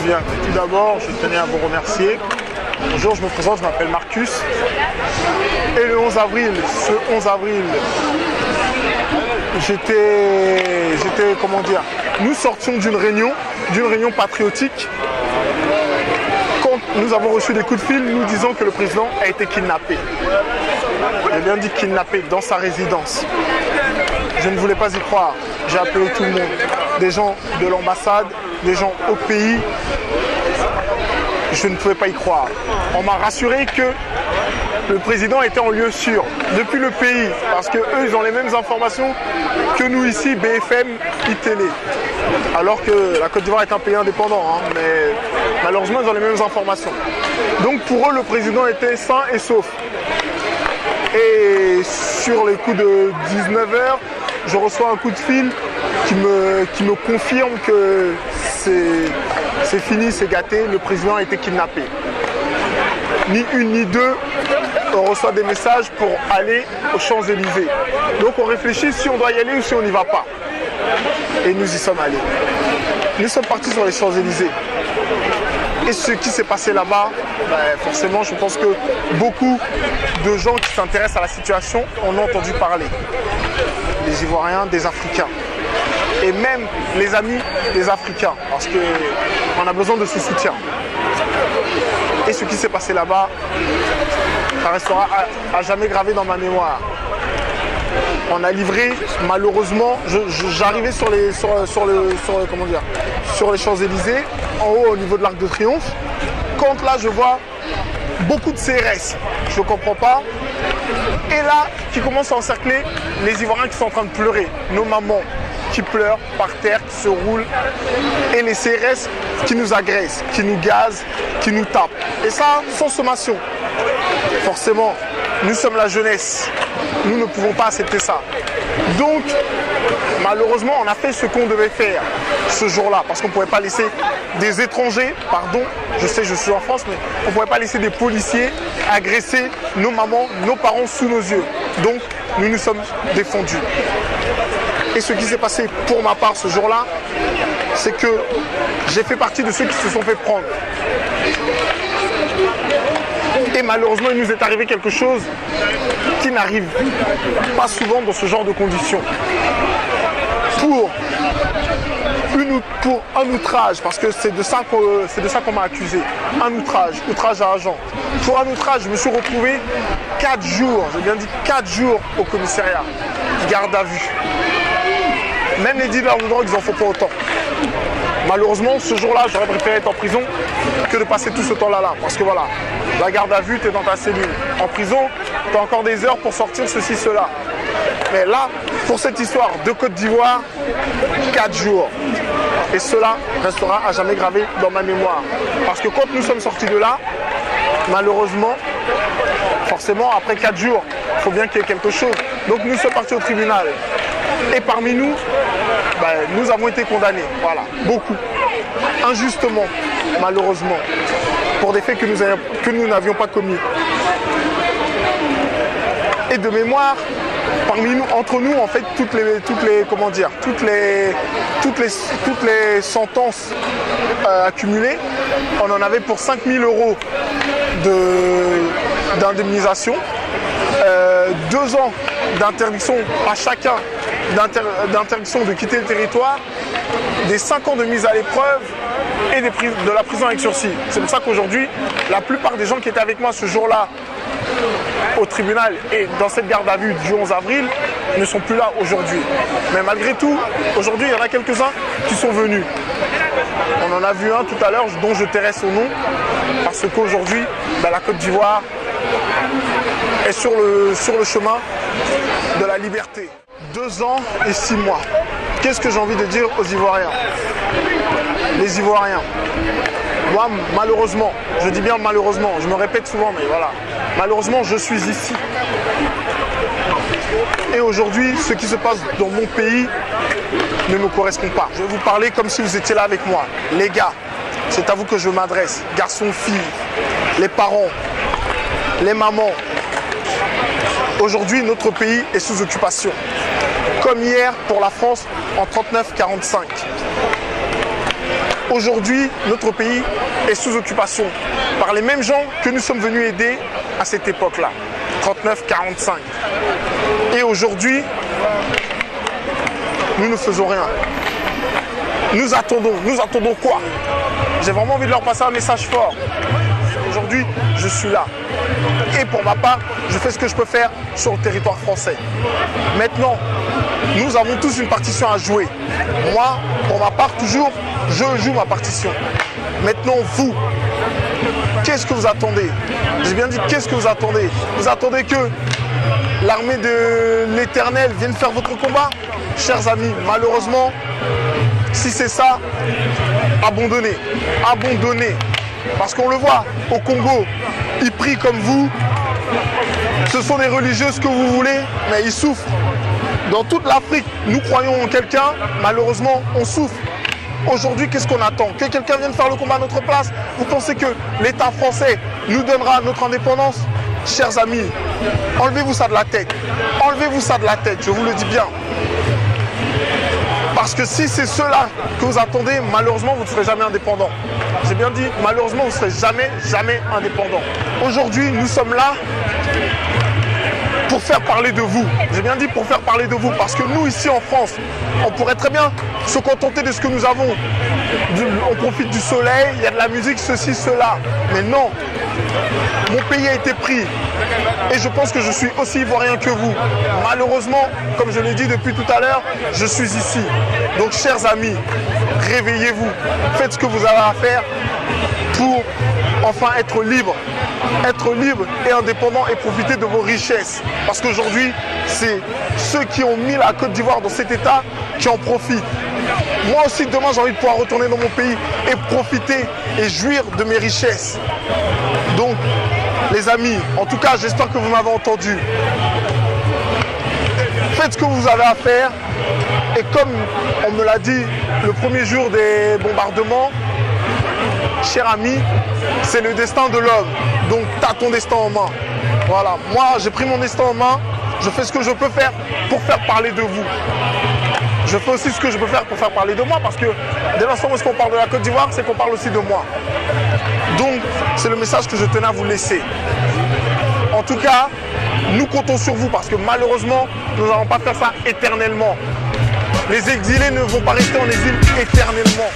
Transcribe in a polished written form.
bien. Tout d'abord, je tenais à vous remercier. Bonjour, je me présente, je m'appelle Marcus. Et le 11 avril, comment dire, nous sortions d'une réunion patriotique. Quand nous avons reçu des coups de fil, nous disons que le président a été kidnappé. J'ai bien dit kidnappé dans sa résidence. Je ne voulais pas y croire. J'ai appelé tout le monde, des gens de l'ambassade, des gens au pays. Je ne pouvais pas y croire. On m'a rassuré que le président était en lieu sûr, depuis le pays, parce qu'eux, ils ont les mêmes informations que nous ici, BFM, iTélé. Alors que la Côte d'Ivoire est un pays indépendant, hein, mais malheureusement, ils ont les mêmes informations. Donc pour eux, le président était sain et sauf. Et sur les coups de 19h, je reçois un coup de fil qui me confirme que c'est fini, c'est gâté, le président a été kidnappé. Ni une ni deux, on reçoit des messages pour aller aux Champs-Élysées. Donc on réfléchit si on doit y aller ou si on n'y va pas. Et nous y sommes allés. Nous sommes partis sur les Champs-Élysées. Et ce qui s'est passé là-bas, forcément, je pense que beaucoup de gens qui s'intéressent à la situation en ont entendu parler. Des Ivoiriens, des Africains. Et même les amis des Africains, parce qu'on a besoin de ce soutien. Et ce qui s'est passé là-bas, ça restera à jamais gravé dans ma mémoire. On a livré, malheureusement, j'arrivais sur les Champs-Élysées, en haut au niveau de l'Arc de Triomphe, quand là je vois beaucoup de CRS, je ne comprends pas, et là qui commencent à encercler les Ivoiriens qui sont en train de pleurer, nos mamans qui pleurent par terre, qui se roulent, et les CRS qui nous agressent, qui nous gazent, qui nous tapent. Et ça, sans sommation. Forcément, nous sommes la jeunesse, nous ne pouvons pas accepter ça. Donc, malheureusement, on a fait ce qu'on devait faire ce jour-là, parce qu'on ne pouvait pas laisser des étrangers, pardon, je sais, je suis en France, mais on ne pouvait pas laisser des policiers agresser nos mamans, nos parents sous nos yeux. Donc, nous nous sommes défendus. Et ce qui s'est passé pour ma part ce jour-là, c'est que j'ai fait partie de ceux qui se sont fait prendre. Et malheureusement, il nous est arrivé quelque chose qui n'arrive pas souvent dans ce genre de conditions. Pour un outrage, parce que c'est de ça qu'on m'a accusé, un outrage à agent. Pour un outrage, je me suis retrouvé 4 jours, j'ai bien dit 4 jours au commissariat, garde à vue. Même les dealers de drogue, ils n'en font pas autant. Malheureusement, ce jour-là, j'aurais préféré être en prison que de passer tout ce temps-là. Parce que voilà, la garde à vue, tu es dans ta cellule. En prison, tu as encore des heures pour sortir ceci, cela. Mais là, pour cette histoire de Côte d'Ivoire, 4 jours. Et cela restera à jamais gravé dans ma mémoire. Parce que quand nous sommes sortis de là, malheureusement, forcément, après 4 jours, il faut bien qu'il y ait quelque chose. Donc nous sommes partis au tribunal. Et parmi nous, nous avons été condamnés, voilà, beaucoup, injustement, malheureusement, pour des faits que nous n'avions pas commis. Et de mémoire, parmi nous, entre nous, en fait, toutes les sentences accumulées, on en avait pour 5 000 € d'indemnisation, 2 ans d'interdiction à chacun, d'interdiction de quitter le territoire, des 5 ans de mise à l'épreuve et de la prison avec sursis. C'est pour ça qu'aujourd'hui, la plupart des gens qui étaient avec moi ce jour-là au tribunal et dans cette garde à vue du 11 avril ne sont plus là aujourd'hui. Mais malgré tout, aujourd'hui, il y en a quelques-uns qui sont venus. On en a vu un tout à l'heure dont je tairai son nom parce qu'aujourd'hui, la Côte d'Ivoire est sur le chemin de la liberté. 2 ans et 6 mois. Qu'est-ce que j'ai envie de dire aux Ivoiriens? Les Ivoiriens. Moi, malheureusement, je dis bien malheureusement, je me répète souvent, mais voilà. Malheureusement, je suis ici. Et aujourd'hui, ce qui se passe dans mon pays ne me correspond pas. Je vais vous parler comme si vous étiez là avec moi. Les gars, c'est à vous que je m'adresse. Garçons, filles, les parents, les mamans. Aujourd'hui, notre pays est sous occupation. Comme hier pour la France en 39-45. Aujourd'hui, notre pays est sous occupation par les mêmes gens que nous sommes venus aider à cette époque-là, 39-45. Et aujourd'hui, nous ne faisons rien. Nous attendons quoi? J'ai vraiment envie de leur passer un message fort. Aujourd'hui, je suis là. Et pour ma part, je fais ce que je peux faire sur le territoire français. Maintenant, nous avons tous une partition à jouer. Moi, pour ma part, toujours, je joue ma partition. Maintenant, vous, qu'est-ce que vous attendez? J'ai bien dit, qu'est-ce que vous attendez? Vous attendez que l'armée de l'Éternel vienne faire votre combat? Chers amis, malheureusement, si c'est ça, abandonnez. Abandonnez. Parce qu'on le voit, au Congo, ils prient comme vous. Ce sont des religieuses que vous voulez, mais ils souffrent. Dans toute l'Afrique, nous croyons en quelqu'un, malheureusement, on souffre. Aujourd'hui, qu'est-ce qu'on attend? Que quelqu'un vienne faire le combat à notre place? Vous pensez que l'État français nous donnera notre indépendance? Chers amis, enlevez-vous ça de la tête. Enlevez-vous ça de la tête, je vous le dis bien. Parce que si c'est cela que vous attendez, malheureusement, vous ne serez jamais indépendant. J'ai bien dit, malheureusement, vous ne serez jamais indépendant. Aujourd'hui, nous sommes là pour faire parler de vous. J'ai bien dit pour faire parler de vous, parce que nous, ici en France, on pourrait très bien se contenter de ce que nous avons. On profite du soleil, il y a de la musique, ceci, cela. Mais non, mon pays a été pris. Et je pense que je suis aussi ivoirien que vous. Malheureusement, comme je l'ai dit depuis tout à l'heure, je suis ici. Donc, chers amis, réveillez-vous. Faites ce que vous avez à faire pour enfin être libre. Être libre et indépendant et profiter de vos richesses. Parce qu'aujourd'hui, c'est ceux qui ont mis la Côte d'Ivoire dans cet état qui en profitent. Moi aussi, demain, j'ai envie de pouvoir retourner dans mon pays et profiter et jouir de mes richesses. Donc, les amis, en tout cas, j'espère que vous m'avez entendu. Faites ce que vous avez à faire. Et comme on me l'a dit le premier jour des bombardements, cher ami, c'est le destin de l'homme. Donc, tu as ton destin en main. Voilà, moi, j'ai pris mon destin en main. Je fais ce que je peux faire pour faire parler de vous. Je fais aussi ce que je peux faire pour faire parler de moi, parce que dès l'instant où on parle de la Côte d'Ivoire, c'est qu'on parle aussi de moi. Donc, c'est le message que je tenais à vous laisser. En tout cas, nous comptons sur vous, parce que malheureusement, nous n'allons pas faire ça éternellement. Les exilés ne vont pas rester en exil éternellement.